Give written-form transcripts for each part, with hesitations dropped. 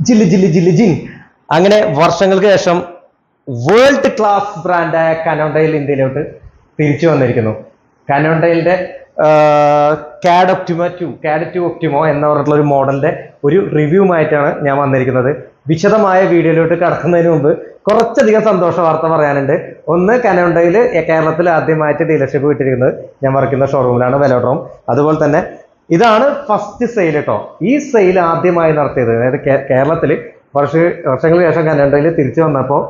ജില്ലി ജില്ലി ജില്ലി ജിൻ അങ്ങനെ വർഷങ്ങൾക്ക് ശേഷം വേൾഡ് ക്ലാസ് ബ്രാൻഡായ കാനോൺ ഇന്ത്യയിലോട്ട് തിരിച്ചു വന്നിരിക്കുന്നു. കാനോൺ കാഡ് ഒപ്റ്റിമോ എന്ന് പറഞ്ഞിട്ടുള്ള ഒരു മോഡലിന്റെ ഒരു റിവ്യൂമായിട്ടാണ് ഞാൻ വന്നിരിക്കുന്നത്. വിശദമായ വീഡിയോയിലോട്ട് കടക്കുന്നതിന് മുമ്പ് കുറച്ചധികം സന്തോഷ വാർത്ത പറയാനുണ്ട്. ഒന്ന്, കാനോൺ കേരളത്തിൽ ആദ്യമായിട്ട് ഡീലർഷിപ്പ് വിട്ടിരിക്കുന്നത് ഞാൻ വർക്കുന്ന ഷോറൂമിലാണ്, വെലോഡ്രോം. അതുപോലെ തന്നെ ഇതാണ് ഫസ്റ്റ് സെയിൽ കേട്ടോ. ഈ സെയിൽ ആദ്യമായി നടത്തിയത്, അതായത് കേരളത്തിൽ വർഷങ്ങൾക്ക് ശേഷം കാനോൺ തിരിച്ചു വന്നപ്പോൾ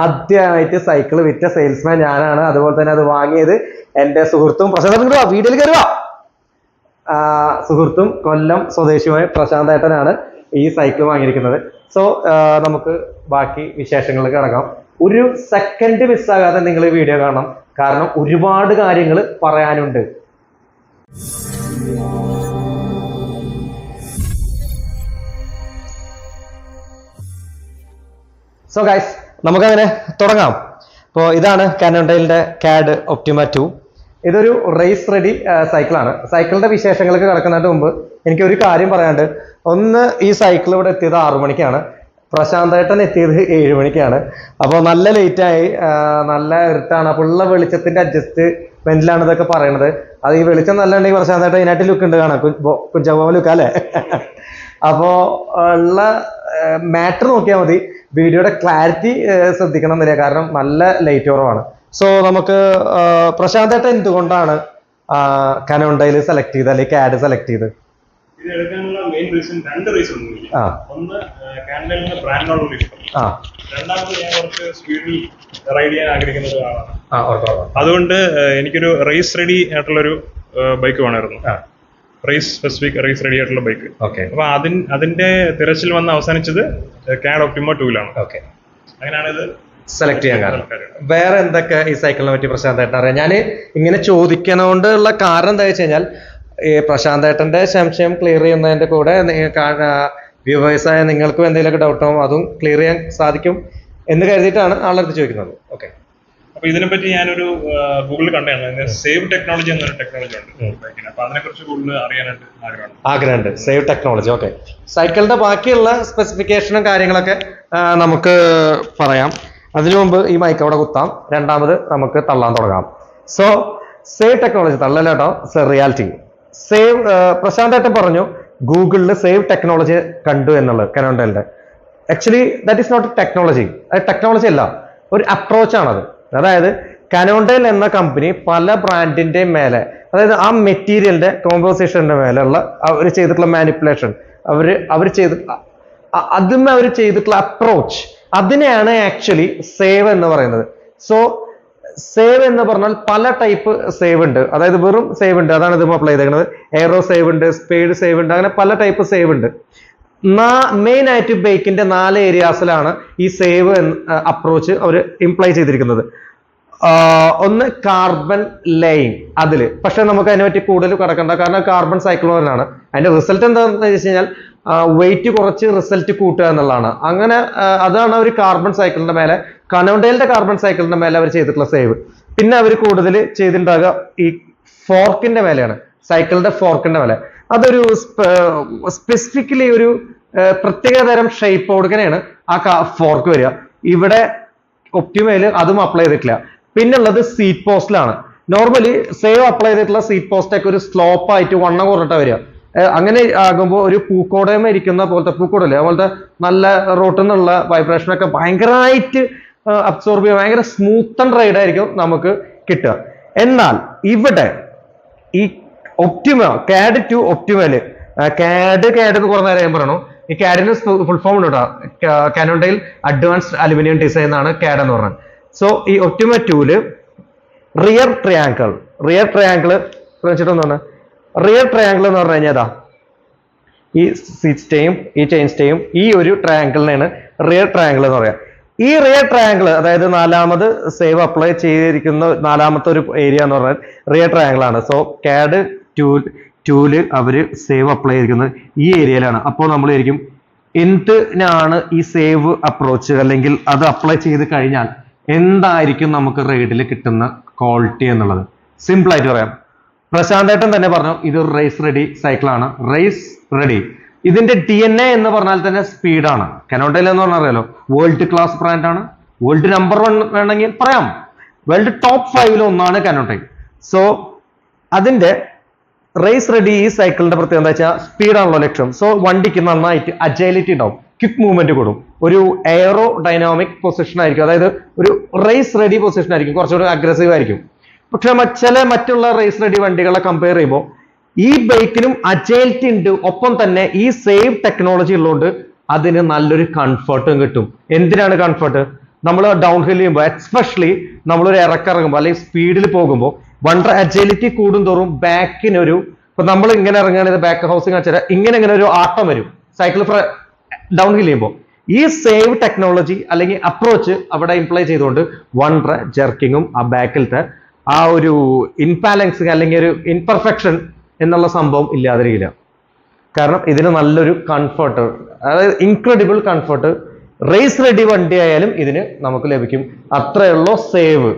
ആദ്യമായിട്ട് സൈക്കിൾ വിറ്റ സെയിൽസ്മാൻ ഞാനാണ്. അതുപോലെ തന്നെ അത് വാങ്ങിയത് എൻ്റെ സുഹൃത്തും വീഡിയോയിൽ കയറുക സുഹൃത്തും കൊല്ലം സ്വദേശിയുമായ പ്രശാന്ത് ഏട്ടനാണ് ഈ സൈക്കിൾ വാങ്ങിയിരിക്കുന്നത്. സോ നമുക്ക് ബാക്കി വിശേഷങ്ങളിലേക്ക് കടക്കാം. ഒരു സെക്കൻഡ് മിസ്സാകാതെ നിങ്ങൾ ഈ വീഡിയോ കാണണം, കാരണം ഒരുപാട് കാര്യങ്ങൾ പറയാനുണ്ട്. സോ ഗൈസ്, നമുക്കങ്ങനെ തുടങ്ങാം. അപ്പോൾ ഇതാണ് കാനോൺ കാഡ് ഒപ്റ്റിമ 2. ഇതൊരു റേസ് റെഡി സൈക്കിളാണ്. സൈക്കിളിന്റെ വിശേഷങ്ങൾക്ക് കിടക്കുന്നതിന് മുമ്പ് എനിക്ക് ഒരു കാര്യം പറയാനുണ്ട്. ഒന്ന്, ഈ സൈക്കിൾ ഇവിടെ എത്തിയത് 6 മണിക്കാണ്, പ്രശാന്തേട്ടൻ എത്തിയത് 7 മണിക്കാണ്. അപ്പോൾ നല്ല ലേറ്റായി, നല്ല ഇരുട്ടാണ്. അപ്പോൾ ഉള്ള വെളിച്ചത്തിന്റെ അഡ്ജസ്റ്റ്മെന്റിലാണ് ഇതൊക്കെ പറയണത്. അത് ഈ വെളിച്ചം നല്ല ഉണ്ടെങ്കിൽ പ്രശാന്തേട്ടൻ ഇതിനായിട്ട് ലുക്ക് ഉണ്ട് കാണാം, കുഞ്ചാബോ ലുക്ക് അല്ലേ. അപ്പോൾ ഉള്ള മാറ്റർ നോക്കിയാൽ മതി, വീഡിയോയുടെ ക്ലാരിറ്റി ശ്രദ്ധിക്കണം എന്നില്ല, കാരണം നല്ല ലൈറ്റ് കുറവാണ്. സോ നമുക്ക് പ്രശാന്തേട്ടൻ എന്തുകൊണ്ടാണ് കാനോൺ സെലക്ട് ചെയ്ത് അല്ലെങ്കിൽ കാഡ് സെലക്ട് ചെയ്ത്? ഇത് എടുക്കാനുള്ള മെയിൻ റീസൺ 2 റീസൺ ഉണ്ട്. ഒന്ന്, കാനോണിന്റെ ബ്രാൻഡ് നോളജ് ഇഷ്ടം. രണ്ടാമത്, ഞാൻ കുറച്ച് സ്പീഡിൽ റൈഡ് ചെയ്യാൻ ആഗ്രഹിക്കുന്ന ഒരാളാണ്. അതുകൊണ്ട് എനിക്കൊരു റേസ് റെഡി ആയിട്ടുള്ളൊരു ബൈക്ക് വേണമായിരുന്നു, റേസ് സ്പെസിഫിക് റേസ് റെഡി ആയിട്ടുള്ള ബൈക്ക്. അപ്പൊ അതിന്റെ തിരച്ചിൽ വന്ന് അവസാനിച്ചത് കാഡ് ഒപ്റ്റിമ 2-ലാണ്. അങ്ങനെയാണ് ഇത് സെലക്ട് ചെയ്യാൻ കാരണം. വേറെ എന്തൊക്കെ ഈ സൈക്കിളിനെ പറ്റി പ്രശാന്തേട്ടൻ അറിയാം? ഞാൻ ഇങ്ങനെ ചോദിക്കണോണ്ടുള്ള കാരണം എന്താ വെച്ച് കഴിഞ്ഞാൽ, ഈ പ്രശാന്തേട്ടന്റെ സംശയം ക്ലിയർ ചെയ്യുന്നതിന്റെ കൂടെ വ്യൂവേഴ്സായ നിങ്ങൾക്കും എന്തെങ്കിലുമൊക്കെ ഡൗട്ടോ അതും ക്ലിയർ ചെയ്യാൻ സാധിക്കും എന്ന് കരുതിയിട്ടാണ് ആളെടുത്ത് ചോദിക്കുന്നത്. ഓക്കെ, അപ്പൊ ഇതിനെപ്പറ്റി ഞാനൊരു ഗൂഗിളിൽ കണ്ടാണ്, സേവ് ടെക്നോളജി എന്നൊരു ടെക്നോളജി ഉണ്ട് ബൈക്കിന്. അപ്പൊ അതിനെ കുറിച്ച് കൂടുതൽ അറിയാനായിട്ട് ആഗ്രഹമുണ്ട്. Save technology. ഓക്കെ, സൈക്കിളിന്റെ ബാക്കിയുള്ള സ്പെസിഫിക്കേഷനും കാര്യങ്ങളൊക്കെ നമുക്ക് പറയാം. അതിനു മുമ്പ് ഈ മൈക്ക് അവിടെ കുത്താം, രണ്ടാമത് നമുക്ക് തള്ളാൻ തുടങ്ങാം. സോ സേവ് ടെക്നോളജി തള്ളല്ല കേട്ടോ, റിയാലിറ്റി. സേവ് പ്രശാന്തേട്ടൻ പറഞ്ഞു ഗൂഗിളിൽ സേവ് ടെക്നോളജി കണ്ടു എന്നുള്ളത് കാനോണിന്റെ. Actually that is not technology. അത് ടെക്നോളജി അല്ല, ഒരു അപ്രോച്ച് ആണത്. അതായത് കാനോൺ എന്ന കമ്പനി പല ബ്രാൻഡിന്റെ മേലെ, അതായത് ആ മെറ്റീരിയലിന്റെ കോമ്പോസിഷന്റെ മേലെയുള്ള അവർ ചെയ്തിട്ടുള്ള മാനിപ്പുലേഷൻ, അവർ ചെയ്തിട്ടുള്ള അപ്രോച്ച്, അതിനെയാണ് ആക്ച്വലി സേവ് എന്ന് പറയുന്നത്. സോ സേവ് എന്ന് പറഞ്ഞാൽ പല ടൈപ്പ് സേവ് ഉണ്ട്. അതായത് വെറും സേവ് ഉണ്ട്, അതാണ് ഇത് അപ്ലൈ ചെയ്തേക്കുന്നത്. എയറോ സേവ് ഉണ്ട്, സ്പീഡ് സേവ് ഉണ്ട്, അങ്ങനെ പല ടൈപ്പ് സേവ് ഉണ്ട്. മെയിൻ ആയിട്ട് ബൈക്കിന്റെ 4 ഏരിയാസിലാണ് ഈ സേവ് അപ്രോച്ച് അവർ ഇംപ്ലൈ ചെയ്തിരിക്കുന്നത്. ഒന്ന്, കാർബൺ ലൈൻ. അതില് പക്ഷെ നമുക്ക് അതിനെ പറ്റി കൂടുതൽ കടക്കണ്ട, കാരണം കാർബൺ സൈക്ലോനാണ്. അതിന്റെ റിസൾട്ട് എന്താണെന്ന് വെച്ച് കഴിഞ്ഞാൽ വെയിറ്റ് കുറച്ച് റിസൾട്ട് കൂട്ടുക എന്നുള്ളതാണ്. അങ്ങനെ അതാണ് അവർ കാർബൺ സൈക്കിളിന്റെ മേലെ, കാനോൺ കാർബൺ സൈക്കിളിന്റെ മേലെ അവർ ചെയ്തിട്ടുള്ള സേവ്. പിന്നെ അവർ കൂടുതൽ ചെയ്തിട്ടുണ്ടാകുക ഈ ഫോർക്കിന്റെ മേലെയാണ്, സൈക്കിളിന്റെ ഫോർക്കിന്റെ മേലെ. അതൊരു സ്പെസിഫിക്കലി ഒരു പ്രത്യേകതരം ഷേപ്പ് കൊടുക്കാനാണ് ആ ഫോർക്ക് വരിക. ഇവിടെ ഒപ്റ്റിമയില് അതും അപ്ലൈ ചെയ്തിട്ടില്ല. പിന്നുള്ളത് സീറ്റ് പോസ്റ്റിലാണ്. നോർമലി സേവ് അപ്ലൈ ചെയ്തിട്ടുള്ള സീറ്റ് പോസ്റ്റ് ഒക്കെ ഒരു സ്ലോപ്പ് ആയിട്ട് വണ്ണം കുറഞ്ഞിട്ടാ വരിക. അങ്ങനെ ആകുമ്പോൾ ഒരു പൂക്കോടമ ഇരിക്കുന്ന പോലത്തെ, പൂക്കോടല്ലേ അതുപോലത്തെ നല്ല റോട്ടിൽ നിന്നുള്ള വൈബ്രേഷനൊക്കെ ഭയങ്കരമായിട്ട് അബ്സോർബ് ചെയ്യുക, ഭയങ്കര സ്മൂത്ത് ആൻഡ് റൈഡ് ആയിരിക്കും നമുക്ക് കിട്ടുക. എന്നാൽ ഇവിടെ ഈ ഒപ്റ്റിമ കാഡ് 2 ഒപ്റ്റിമയില് കാഡ് എന്ന് കുറേ നേരം ഞാൻ പറയണു. ഈ കാഡിന് ഫുൾ ഫോം ഉണ്ട് കേട്ടോ, കാനോൺ അഡ്വാൻസ്ഡ് അലുമിനിയം ഡിസൈൻ എന്നാണ് കാഡ് എന്ന് പറഞ്ഞത്. സോ ഈ ഒപ്റ്റിമ 2-ല് റിയർ ട്രയാങ്കിൾ വെച്ചിട്ടൊന്ന് പറഞ്ഞാൽ, റിയർ ട്രയാങ്കിൾ എന്ന് പറഞ്ഞു കഴിഞ്ഞാൽ ഈ സീറ്റ് സ്റ്റേയും ഈ ചെയിൻ സ്റ്റേയും ഈ ഒരു ട്രയാങ്കിളിനെയാണ് റിയർ ട്രയാങ്കിൾ എന്ന് പറയാം. ഈ റിയർ ട്രയാങ്കിൾ, അതായത് 4ാമത് സേവ് അപ്ലൈ ചെയ്തിരിക്കുന്ന 4ാമത്തെ ഒരു ഏരിയ എന്ന് പറഞ്ഞാൽ റിയർ ട്രയാങ്കിൾ ആണ്. സോ കാഡ് 2-ല് അവര് സേവ് അപ്ലൈ ചെയ്തിരിക്കുന്നത് ഈ ഏരിയയിലാണ്. അപ്പോൾ നമ്മൾ ശരിക്കും എന്തിനാണ് ഈ സേവ് അപ്രോച്ച്, അല്ലെങ്കിൽ അത് അപ്ലൈ ചെയ്ത് കഴിഞ്ഞാൽ എന്തായിരിക്കും നമുക്ക് റൈഡിൽ കിട്ടുന്ന ക്വാളിറ്റി എന്നുള്ളത് സിമ്പിൾ ആയിട്ട് പറയാം. പ്രശാന്തേട്ടൻ തന്നെ പറഞ്ഞു ഇതൊരു റേസ് റെഡി സൈക്കിളാണ്. റേസ് റെഡി ഇതിന്റെ DNA എന്ന് പറഞ്ഞാൽ തന്നെ സ്പീഡാണ്. കനോണ്ടൈൽ എന്ന് പറഞ്ഞാൽ അറിയാലോ, വേൾഡ് ക്ലാസ് ബ്രാൻഡാണ്, വേൾഡ് നമ്പർ 1 വേണമെങ്കിൽ പറയാം, വേൾഡ് ടോപ്പ് 5 ഒന്നാണ് കനോണ്ടൈൽ. സോ അതിന്റെ റേസ് റെഡി ഈ സൈക്കിളിന്റെ പ്രത്യേകത എന്താ വെച്ചാൽ സ്പീഡാണല്ലോ ലക്ഷ്യം. സോ വണ്ടിക്ക് നന്നായിട്ട് അജൈലിറ്റി ഉണ്ടാവും, ക്വിക്ക് മൂവ്മെന്റ് കൂടും, ഒരു എയറോ ഡൈനാമിക് പൊസിഷൻ ആയിരിക്കും, അതായത് ഒരു റേസ് റെഡി പൊസിഷൻ ആയിരിക്കും, കുറച്ചുകൂടി അഗ്രസീവ് ആയിരിക്കും. പക്ഷെ മറ്റുള്ള റേസ് റെഡി വണ്ടികളെ കമ്പയർ ചെയ്യുമ്പോൾ ഈ ബൈക്കിനും അജൈലിറ്റി ഉണ്ട്, ഒപ്പം തന്നെ ഈ സേവ് ടെക്നോളജി ഉള്ളതുകൊണ്ട് അതിന് നല്ലൊരു കംഫർട്ടും കിട്ടും. എന്തിനാണ് കംഫർട്ട്? നമ്മൾ ഡൗൺ ഹിൽ ചെയ്യുമ്പോൾ, എസ്പെഷ്യലി നമ്മളൊരു ഇറക്കുമ്പോൾ അല്ലെങ്കിൽ സ്പീഡിൽ പോകുമ്പോൾ വണ്ടർ അജൈലിറ്റി കൂടും തോറും ബാക്കിനൊരു, ഇപ്പൊ നമ്മൾ ഇങ്ങനെ ഇറങ്ങുകയാണെങ്കിൽ ബാക്ക് ഹൗസിംഗ് വെച്ചാൽ ഇങ്ങനെ ഒരു ആട്ടം വരും സൈക്കിൾ ഡൗൺ ഹിൽ ചെയ്യുമ്പോൾ. ഈ സേവ് ടെക്നോളജി അല്ലെങ്കിൽ അപ്രോച്ച് അവിടെ ഇംപ്ലൈ ചെയ്തുകൊണ്ട് വണ്ടർ ജെർക്കിങ്ങും ആ ബാക്കിലത്തെ ആ ഒരു ഇൻബാലൻസിങ് അല്ലെങ്കിൽ ഒരു ഇൻപെർഫെക്ഷൻ എന്നുള്ള സംഭവം ഇല്ലാതിരിക്കില്ല. കാരണം ഇതിന് നല്ലൊരു കംഫർട്ട്, അതായത് ഇൻക്രെഡിബിൾ കംഫർട്ട് റേസ് റെഡി വണ്ടി ആയാലും ഇതിന് നമുക്ക് ലഭിക്കും. അത്രയുള്ളൂ സേവ്.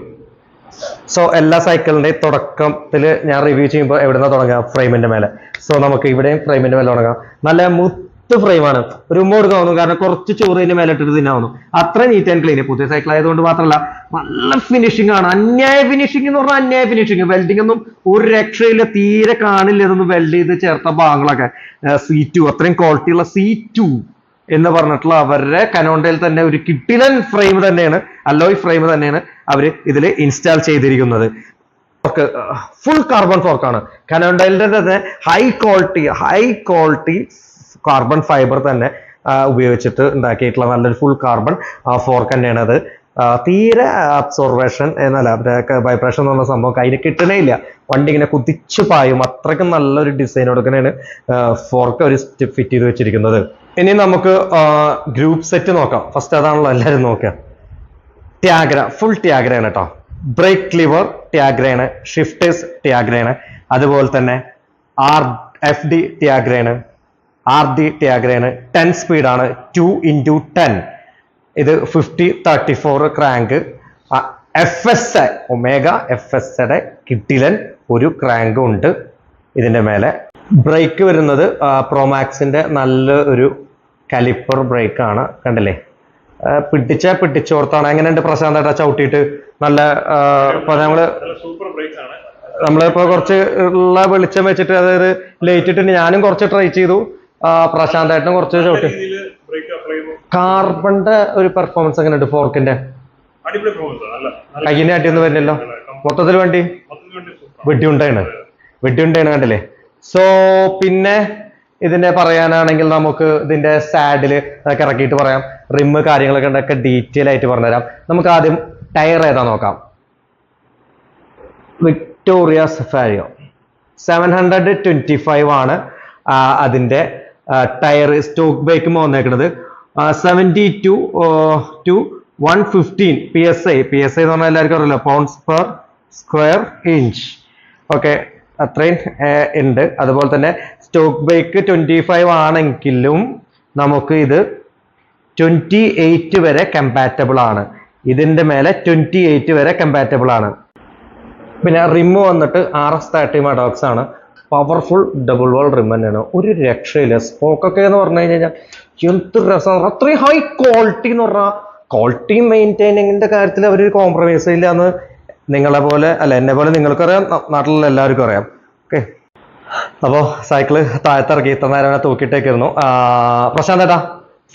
സോ എല്ലാ സൈക്കിളിന്റെയും തുടക്കത്തിൽ ഞാൻ റിവ്യൂ ചെയ്യുമ്പോൾ എവിടുന്ന തുടങ്ങാം? ഫ്രെയിമിന്റെ മേലെ. സോ നമുക്ക് ഇവിടെയും ഫ്രെയിമിന്റെ മേലെ തുടങ്ങാം. നല്ല മുത്ത് ഫ്രെയിമാണ്, ഒരു ഉമ്മ തോന്നുന്നു, കാരണം കുറച്ച് ചോറിന്റെ മേലെ ഇട്ടിട്ട് തിന്നാവുന്നു, അത്ര നീറ്റ് ആൻഡ് ക്ലീൻ. പുതിയ സൈക്കിൾ ആയതുകൊണ്ട് മാത്രമല്ല നല്ല ഫിനിഷിംഗ് ആണ്, അന്യായ ഫിനിഷിംഗ് എന്ന് പറഞ്ഞാൽ അന്യായ ഫിനിഷിംഗ്. വെൽഡിംഗ് ഒന്നും ഒരു രക്ഷയില്ല, തീരെ കാണില്ല ഇതൊന്നും വെൽഡ് ചെയ്ത് ചേർത്ത ഭാഗങ്ങളൊക്കെ. C2 അത്രയും ക്വാളിറ്റി ഉള്ള C2 എന്ന് പറഞ്ഞിട്ടുള്ള അവരുടെ കനോണ്ടയിൽ തന്നെ ഒരു കിട്ടിലൻ ഫ്രെയിം തന്നെയാണ്, അലോയ് ഫ്രെയിം തന്നെയാണ് അവർ ഇതിൽ ഇൻസ്റ്റാൾ ചെയ്തിരിക്കുന്നത്. ഫുൾ കാർബൺ ഫോർക്കാണ് കനോണ്ടയിലിന്റെ തന്നെ ഹൈ ക്വാളിറ്റി കാർബൺ ഫൈബർ തന്നെ ഉപയോഗിച്ചിട്ട് ഉണ്ടാക്കിയിട്ടുള്ള നല്ലൊരു ഫുൾ കാർബൺ ഫോർക്ക് തന്നെയാണ് അത്. തീരെ അബ്സോർവേഷൻ എന്നല്ല വൈബ്രേഷൻ എന്ന് പറഞ്ഞ സംഭവം കയ്യിൽ കിട്ടണേ ഇല്ല, വണ്ടി ഇങ്ങനെ കുതിച്ചു പായും, അത്രയ്ക്കും നല്ലൊരു ഡിസൈൻ കൊടുക്കാനാണ് ഫോർക്ക് ഒരു ഫിറ്റ് ചെയ്ത് വെച്ചിരിക്കുന്നത്. ഇനി നമുക്ക് ഗ്രൂപ്പ് സെറ്റ് നോക്കാം. ഫസ്റ്റ് അതാണല്ലോ എല്ലാവരും നോക്കുക. ടാഗ്ര, ഫുൾ ടാഗ്രയാണ് കേട്ടോ. ബ്രേക്ക് ലിവർ ടാഗ്രയാണ്, ഷിഫ്റ്റേഴ്സ് ടാഗ്രയാണ്, അതുപോലെ തന്നെ FD ടാഗ്രയാണ്, RD ടാഗ്രയാണ്. 10 സ്പീഡാണ്, 2x10. ഇത് 50-34 ക്രാങ്ക്. FSI ഒമേഗ FSയുടെ കിട്ടിലൻ ഒരു ക്രാങ്ക് ഉണ്ട് ഇതിന്റെ മേലെ. ബ്രേക്ക് വരുന്നത് പ്രോമാക്സിന്റെ നല്ല ഒരു കലിപ്പർ ബ്രേക്ക് ആണ്, കണ്ടില്ലേ? പിടിച്ചോർത്താണ്. എങ്ങനെയുണ്ട് പ്രശാന്ത് ഏട്ടാ ചവിട്ടിയിട്ട്? നല്ല നമ്മളിപ്പോ കുറച്ച് ഉള്ള വെളിച്ചം വെച്ചിട്ട്, അതായത് ലൈറ്റ് ഇട്ടിട്ട് ഞാനും കുറച്ച് ട്രൈ ചെയ്തു, പ്രശാന്ത് ഏട്ടനും കുറച്ച് ചവിട്ടി. കാർബണിന്റെ ഒരു പെർഫോമൻസ് എങ്ങനെയുണ്ട് ഫോർക്കിന്റെ? കയ്യിനെ അടിയൊന്നും വരുന്നില്ലോ മൊത്തത്തിൽ. വണ്ടി വെടിയുണ്ടാണ് കണ്ടില്ലേ? സോ പിന്നെ ഇതിന്റെ പറയാനാണെങ്കിൽ നമുക്ക് ഇതിന്റെ സാഡില് അതൊക്കെ ഇറക്കിയിട്ട് പറയാം, റിമ്മ് കാര്യങ്ങളൊക്കെ ഉണ്ടൊക്കെ ഡീറ്റെയിൽ ആയിട്ട് പറഞ്ഞുതരാം. നമുക്ക് ആദ്യം ടയർ ഏതാ നോക്കാം. വിക്ടോറിയ സഫാരിയോ 725 ആണ് അതിന്റെ ടയർ. സ്റ്റോക്ക് ബൈക്കും വന്നേക്കുന്നത് 72 to 115 PSI എന്ന് പറഞ്ഞാൽ എല്ലാവർക്കും അറിയില്ല, pounds per square inch. Okay, അത്രയും ഉണ്ട്. അതുപോലെ തന്നെ സ്റ്റോക്ക് ബൈക്ക് 25 ആണെങ്കിലും നമുക്ക് ഇത് 28 വരെ കമ്പാറ്റബിൾ ആണ്. ഇതിന്റെ മേലെ 28 വരെ കമ്പാറ്റബിൾ ആണ്. പിന്നെ റിമ്മ് വന്നിട്ട് RS30 മഡോക്സ് ആണ്. പവർഫുൾ ഡബിൾ വാൾ റിം തന്നെയാണ്, ഒരു രക്ഷയില്ല. സ്പോക്കൊക്കെ എന്ന് പറഞ്ഞു കഴിഞ്ഞാൽ എന്ത് രസമാണ്, അത്രയും ഹൈ ക്വാളിറ്റി എന്ന് പറഞ്ഞാൽ ക്വാളിറ്റി മെയിൻറ്റൈനിങ്ങിന്റെ കാര്യത്തിൽ അവർ കോംപ്രമൈസ് ഇല്ല എന്ന് നിങ്ങളെ പോലെ അല്ല, എന്നെ പോലെ നിങ്ങൾക്കറിയാം, നാട്ടിലുള്ള എല്ലാവർക്കും അറിയാം. ഓക്കെ, അപ്പോൾ സൈക്കിള് താഴത്തിറക്കി ഇത്ര നേരം തൂക്കിയിട്ടേക്കായിരുന്നു. പ്രശാന്ത് ഏട്ടാ,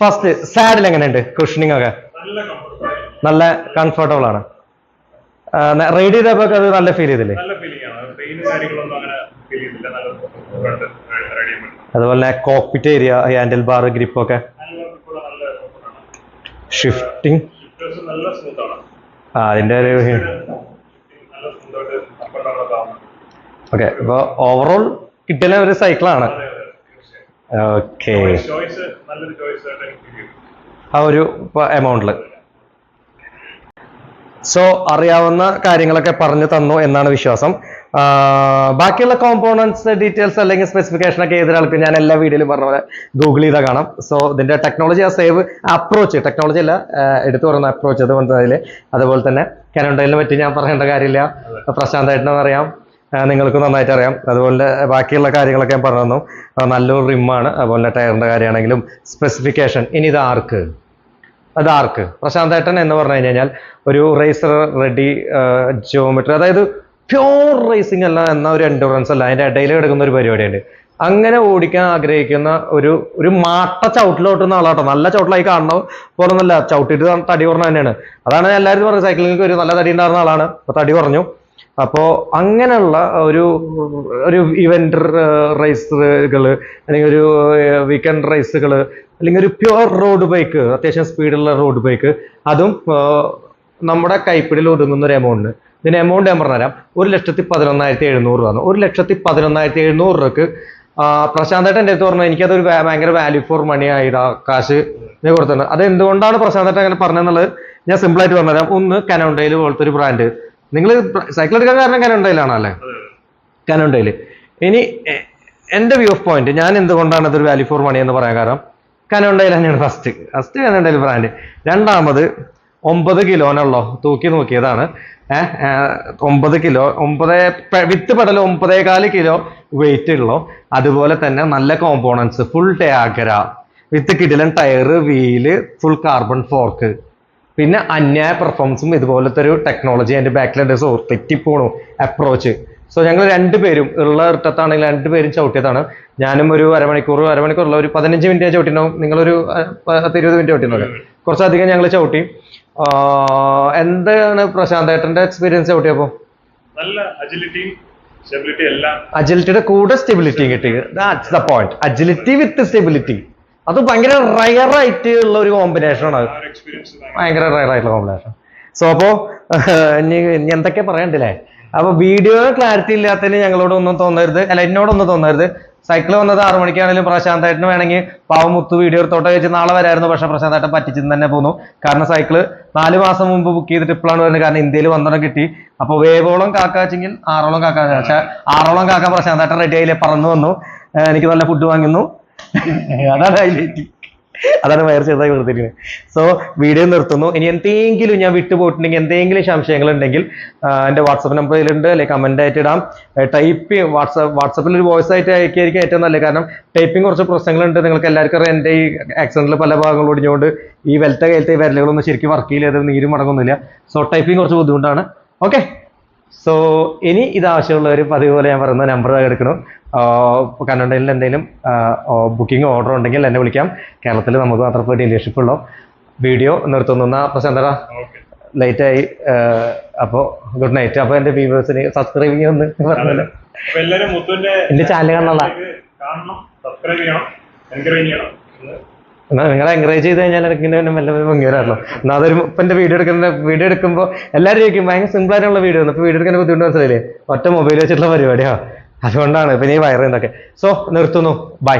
ഫസ്റ്റ് സാഡിൽ എങ്ങനെയുണ്ട്? കുഷനിങ് ഒക്കെ നല്ല കംഫർട്ടബിൾ ആണ്. റൈഡ് ചെയ്തപ്പോ അത് നല്ല ഫീൽ ചെയ്തില്ലേ? അതുപോലെ cockpit area, handle bar, grip ഒക്കെ, ഷിഫ്റ്റിംഗ് അതിന്റെ ഒരു ഓക്കെ. ഇപ്പൊ ഓവറോൾ കിട്ടുന്ന ഒരു സൈക്കിളാണ്. ഓക്കെ, ആ ഒരു എമൗണ്ടില്. സോ അറിയാവുന്ന കാര്യങ്ങളൊക്കെ പറഞ്ഞു തന്നു എന്നാണ് വിശ്വാസം. ബാക്കിയുള്ള കോമ്പോണൻസ് ഡീറ്റെയിൽസ് അല്ലെങ്കിൽ സ്പെസിഫിക്കേഷൻ ഒക്കെ ഏതൊരാൾക്ക് ഞാൻ എല്ലാ വീഡിയോയിലും പറഞ്ഞ പോലെ ഗൂഗിൾ ചെയ്താൽ കാണാം. സോ ഇതിന്റെ ടെക്നോളജി ആ സേവ് അപ്രോച്ച്, ടെക്നോളജി അല്ല എടുത്തു പറയുന്ന അപ്രോച്ച് അത് മനസ്സിലായില്ലേ. അതുപോലെ തന്നെ കനോണ്ടയിലിനെ പറ്റി ഞാൻ പറയേണ്ട കാര്യമില്ല, പ്രശാന്തായിട്ടിനും അറിയാം. നിങ്ങൾക്ക് നന്നായിട്ട് അറിയാം. അതുപോലെ ബാക്കിയുള്ള കാര്യങ്ങളൊക്കെ ഞാൻ പറഞ്ഞു തന്നു. നല്ലൊരു റിമ്മാണ്. അതുപോലെ ടയറിന്റെ കാര്യമാണെങ്കിലും സ്പെസിഫിക്കേഷൻ. ഇനി ഇത് ആർക്ക് പ്രശാന്ത് ഏട്ടൻ എന്ന് പറഞ്ഞു കഴിഞ്ഞാൽ ഒരു റേസർ റെഡി ജിയോമെട്രി, അതായത് പ്യോർ റേസിംഗ് അല്ല, എന്ന ഒരു എൻഡുറൻസ് അല്ല, അതിന്റെ ഇടയിൽ കിടക്കുന്ന ഒരു പരിപാടിയുണ്ട്. അങ്ങനെ ഓടിക്കാൻ ആഗ്രഹിക്കുന്ന ഒരു മാട്ട ചവിട്ടിലോട്ടുന്ന ആളാട്ടോ. നല്ല ചവിട്ടിലായി കാണണം പോലൊന്നല്ല, ചവിട്ടിട്ട് തടി കുറഞ്ഞ തന്നെയാണ്. അതാണ് എല്ലാവരും പറഞ്ഞത്, സൈക്ലിംഗ് ഒരു നല്ല തടി ഉണ്ടായിരുന്ന ആളാണ്, അപ്പൊ തടി കുറഞ്ഞു. അപ്പോ അങ്ങനെയുള്ള ഒരു ഇവന്റ് റേസുകൾ, അല്ലെങ്കിൽ ഒരു വീക്കെൻഡ് റേസുകൾ, അല്ലെങ്കിൽ ഒരു പ്യുവർ റോഡ് ബൈക്ക്, അത്യാവശ്യം സ്പീഡുള്ള റോഡ് ബൈക്ക്, അതും നമ്മുടെ കൈപ്പിടിയിൽ ഒതുങ്ങുന്ന ഒരു എമൗണ്ട്. ഇതിന് എമൗണ്ട് ഞാൻ പറഞ്ഞുതരാം. 1,11,700 രൂപ. 1,11,700 രൂപക്ക് പ്രശാന്തേട്ടൻ എൻ്റെ അടുത്ത് പറഞ്ഞു, എനിക്കതൊരു ഭയങ്കര വാല്യൂ ഫോർ മണി ആയിട്ടാ കാശ് ഞാൻ കൊടുത്തത്. അത് എന്തുകൊണ്ടാണ് പ്രശാന്തേട്ടൻ അങ്ങനെ പറഞ്ഞതെന്നുള്ളത് ഞാൻ സിമ്പിൾ ആയിട്ട് പറഞ്ഞുതരാം. ഒന്ന്, കനോണ്ടയിൽ പോലത്തെ ഒരു ബ്രാൻഡ്. നിങ്ങൾ സൈക്കിൾ എടുക്കാൻ കാരണം കനോണ്ടയിലാണ് അല്ലേ? കനോണ്ടയിൽ. ഇനി എൻ്റെ വ്യൂ ഓഫ് പോയിന്റ്, ഞാൻ എന്തുകൊണ്ടാണ് ഇതൊരു വാല്യൂ ഫോർ മണി എന്ന് പറയാൻ കാരണം, കനോണ്ടയിൽ തന്നെയാണ് ഫസ്റ്റ് കനോണ്ടയിൽ ബ്രാൻഡ്. രണ്ടാമത് 9 കിലോനുള്ളോ തൂക്കി നോക്കിയതാണ്. 9 kilo, 9 with pedal 9.25 kilo weight ഉള്ളോ. അതുപോലെ തന്നെ നല്ല കോമ്പോണൻസ്, ഫുൾ ടാഗര വിത്ത് കിടിലൻ tyre, wheel, full carbon fork, പിന്നെ അന്യായ പെർഫോമൻസും ഇതുപോലത്തെ ഒരു ടെക്നോളജി അതിന്റെ ബാക്കിലുണ്ട്. സോ തെറ്റിപ്പോണു അപ്രോച്ച്. സോ ഞങ്ങൾ രണ്ടുപേരും ഉള്ള ഇട്ടത്താണെങ്കിൽ രണ്ടുപേരും ചവിട്ടിയതാണ്. ഞാനും ഒരു അരമണിക്കൂറുള്ള ഒരു 15 മിനിറ്റ് ചവിട്ടിണ്ടാവും. നിങ്ങളൊരു 10-20 മിനിറ്റ് ചവിട്ടിണ്ടാവും. കുറച്ചധികം ഞങ്ങൾ ചവിട്ടി. എന്താണ് പ്രശാന്ത് ഏട്ടന്റെ എക്സ്പീരിയൻസ് ചവിട്ടിയപ്പോ? നല്ല അജിലിറ്റിയും സ്റ്റെബിലിറ്റി എല്ലാം. അജിലിറ്റിയുടെ കൂടെ സ്റ്റെബിലിറ്റിയും കിട്ടി. That's the point. Agility with stability, അത് ഭയങ്കര റയർ ആയിട്ട് ഉള്ള ഒരു കോമ്പിനേഷൻ ആണ്. ഭയങ്കര റയർ ആയിട്ടുള്ള കോമ്പിനേഷൻ. സോ അപ്പോ ഇനി എന്തൊക്കെ പറയണ്ടല്ലേ? അപ്പൊ വീഡിയോ ക്ലാരിറ്റി ഇല്ലാത്തതിന് ഞങ്ങളോട് ഒന്നും തോന്നരുത്, അല്ല എന്നോടൊന്നും തോന്നരുത്. സൈക്കിൾ വന്നത് 6 മണിക്കാണെങ്കിലും പ്രശാന്തേട്ടന് വേണമെങ്കിൽ പാവം മുത്ത് വീഡിയോ എടുത്തോട്ടെ വെച്ച് നാളെ വരായിരുന്നു. പക്ഷെ പ്രശാന്തേട്ടൻ പറ്റിച്ചെന്ന് തന്നെ പോന്നു. കാരണം സൈക്കിള് 4 മാസം മുമ്പ് ബുക്ക് ചെയ്തിട്ട് ഇപ്പോഴാണ് വരുന്നത്. കാരണം ഇന്ത്യയിൽ 12 കിട്ടി. അപ്പൊ വേവോളം കാക്കാച്ചെങ്കിൽ 6ഓളം കാക്ക. പക്ഷെ 6ഓളം കാക്ക പ്രശാന്തേട്ടൻ റെഡി ആയില്ലേ, പറന്നു വന്നു. എനിക്ക് നല്ല ഫുഡ് വാങ്ങുന്നു. അതാണ് ഹൈലൈറ്റ്. അതാണ് വയർ ചെറുതായി കൊടുത്തിരിക്കുന്നത്. സോ വീഡിയോ നിർത്തുന്നു. ഇനി എന്തെങ്കിലും ഞാൻ വിട്ടുപോയിട്ടുണ്ടെങ്കിൽ, എന്തെങ്കിലും സംശയങ്ങൾ ഉണ്ടെങ്കിൽ എൻ്റെ വാട്സപ്പ് നമ്പറിലുണ്ട്, അല്ലെങ്കിൽ കമന്റ് ആയിട്ട് ഇടാം. ടൈപ്പ് വാട്സപ്പിൽ ഒരു വോയിസ് ആയിട്ട് അയക്കുകയായിരിക്കും ഏറ്റവും നല്ലത്. കാരണം ടൈപ്പിംഗ് കുറച്ച് പ്രശ്നങ്ങളുണ്ട്. നിങ്ങൾക്ക് എല്ലാവർക്കും അറിയാം, എൻ്റെ ഈ ആക്സിഡന്റിൽ പല ഭാഗങ്ങളും ഒടിഞ്ഞുകൊണ്ട് ഈ കയ്യിലത്തെ വിരലുകളൊന്നും ശരിക്കും വർക്ക് ചെയ്യില്ല, നീരും മടങ്ങുന്നില്ല. സോ ടൈപ്പിംഗ് കുറച്ച് ബുദ്ധിമുട്ടാണ്. ഓക്കെ, സോ ഇനി ഇത് ആവശ്യമുള്ളവർ പതിവ് പോലെ ഞാൻ പറയുന്ന നമ്പർ എടുക്കണം. കന്നഡയിൽ എന്തെങ്കിലും ബുക്കിംഗ് ഓർഡർ ഉണ്ടെങ്കിൽ എന്നെ വിളിക്കാം. കേരളത്തിൽ നമുക്ക് മാത്രമേ ഡീലർഷിപ്പ് ഉള്ളൂ. വീഡിയോ നിർത്തുന്ന പ്രശാന്തര ലേറ്റായി. അപ്പോൾ ഗുഡ് നൈറ്റ്. അപ്പോൾ എൻ്റെ വ്യൂവേഴ്സിന് സബ്സ്ക്രൈബ് ചെയ്യുമെന്ന് പറഞ്ഞല്ലോ. എൻ്റെ ചാനൽ കാണണം, സബ്സ്ക്രൈബ് ചെയ്യണം, എൻകറേജ് ചെയ്യണം. നിങ്ങളെ എൻകറേജ് ചെയ്ത് കഴിഞ്ഞാൽ എനിക്ക് മെല്ലെ ഭംഗിവരാണല്ലോ. എന്നാൽ അതൊരു ഇപ്പം എൻ്റെ വീഡിയോ എടുക്കുമ്പോൾ എല്ലാവരും ചോദിക്കും ഭയങ്കര സിമ്പിൾ ആയിട്ടുള്ള വീഡിയോ ആണ്. ഇപ്പോൾ വീഡിയോ എടുക്കാൻ ബുദ്ധിമുട്ട് മനസ്സിലായില്ലേ? ഒറ്റ മൊബൈൽ വെച്ചിട്ടുള്ള പരിപാടിയാണ്. അതുകൊണ്ടാണ് ഇപ്പം ഈ വയറ് എന്തൊക്കെ. സോ നിർത്തുന്നു. ബൈ.